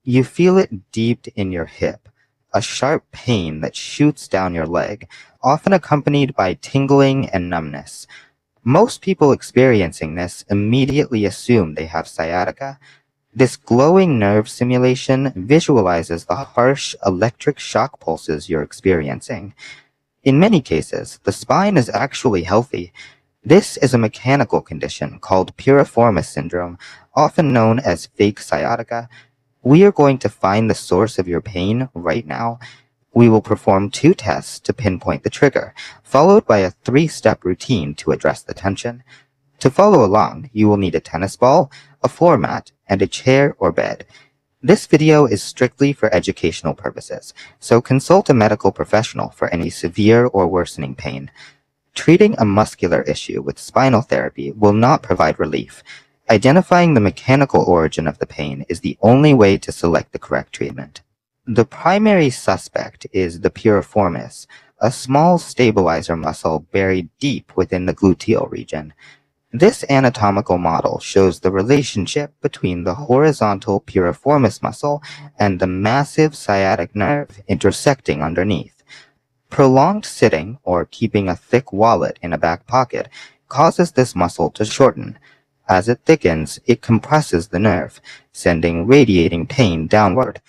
You feel it deep in your hip, a sharp pain that shoots down your leg, often accompanied by tingling and numbness. Most people experiencing this immediately assume they have sciatica. This glowing nerve simulation visualizes the harsh electric shock pulses you're experiencing. In many cases, the spine is actually healthy. This is a mechanical condition called piriformis syndrome, often known as fake sciatica. We are going to find the source of your pain right now. We will perform 2 tests to pinpoint the trigger, followed by a 3-step routine to address the tension. To follow along, you will need a tennis ball, a floor mat, and a chair or bed. This video is strictly for educational purposes, so consult a medical professional for any severe or worsening pain. Treating a muscular issue with spinal therapy will not provide relief. Identifying the mechanical origin of the pain is the only way to select the correct treatment. The primary suspect is the piriformis, a small stabilizer muscle buried deep within the gluteal region. This anatomical model shows the relationship between the horizontal piriformis muscle and the massive sciatic nerve intersecting underneath. Prolonged sitting or keeping a thick wallet in a back pocket causes this muscle to shorten. As it thickens, it compresses the nerve, sending radiating pain downward.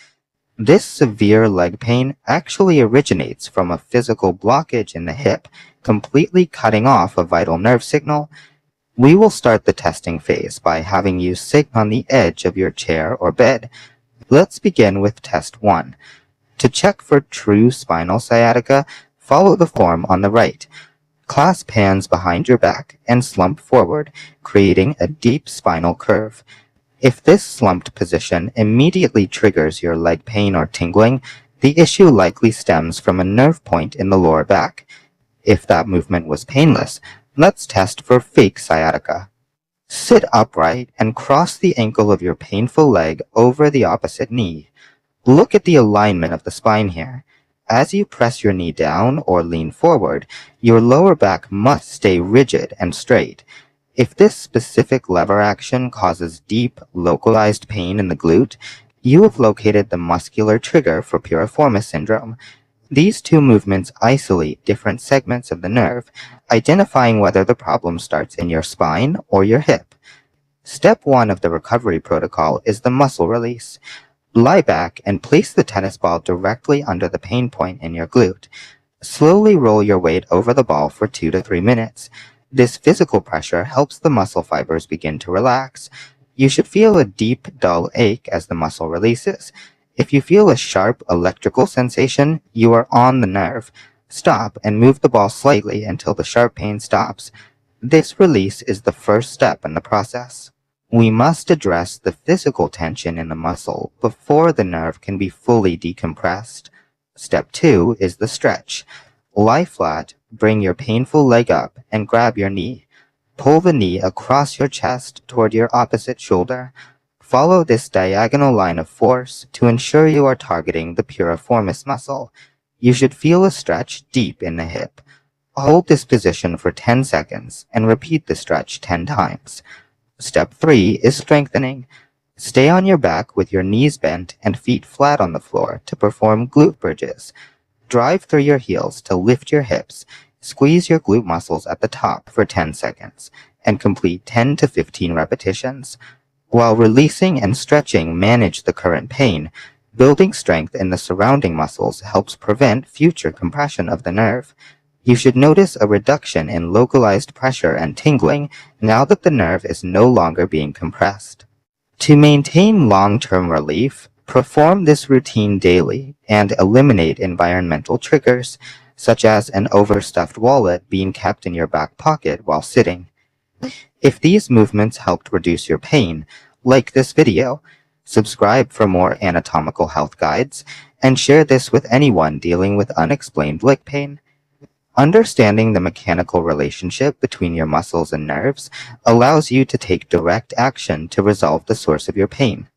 This severe leg pain actually originates from a physical blockage in the hip, completely cutting off a vital nerve signal. We will start the testing phase by having you sit on the edge of your chair or bed. Let's begin with test 1. To check for true spinal sciatica, follow the form on the right. Clasp hands behind your back and slump forward, creating a deep spinal curve. If this slumped position immediately triggers your leg pain or tingling, the issue likely stems from a nerve point in the lower back. If that movement was painless, let's test for fake sciatica. Sit upright and cross the ankle of your painful leg over the opposite knee. Look at the alignment of the spine here. As you press your knee down or lean forward, your lower back must stay rigid and straight. If this specific lever action causes deep, localized pain in the glute, you have located the muscular trigger for piriformis syndrome. These 2 movements isolate different segments of the nerve, identifying whether the problem starts in your spine or your hip. Step 1 of the recovery protocol is the muscle release. Lie back and place the tennis ball directly under the pain point in your glute. Slowly roll your weight over the ball for 2 to 3 minutes. This physical pressure helps the muscle fibers begin to relax. You should feel a deep, dull ache as the muscle releases. If you feel a sharp electrical sensation, you are on the nerve. Stop and move the ball slightly until the sharp pain stops. This release is the first step in the process. We must address the physical tension in the muscle before the nerve can be fully decompressed. Step 2 is the stretch. Lie flat, bring your painful leg up, and grab your knee. Pull the knee across your chest toward your opposite shoulder. Follow this diagonal line of force to ensure you are targeting the piriformis muscle. You should feel a stretch deep in the hip. Hold this position for 10 seconds and repeat the stretch 10 times. Step 3 is strengthening. Stay on your back with your knees bent and feet flat on the floor to perform glute bridges. Drive through your heels to lift your hips. Squeeze your glute muscles at the top for 10 seconds and complete 10 to 15 repetitions. While releasing and stretching manage the current pain, building strength in the surrounding muscles helps prevent future compression of the nerve. You should notice a reduction in localized pressure and tingling now that the nerve is no longer being compressed. To maintain long-term relief, perform this routine daily and eliminate environmental triggers, such as an overstuffed wallet being kept in your back pocket while sitting. If these movements helped reduce your pain, like this video, subscribe for more anatomical health guides, and share this with anyone dealing with unexplained leg pain. Understanding the mechanical relationship between your muscles and nerves allows you to take direct action to resolve the source of your pain.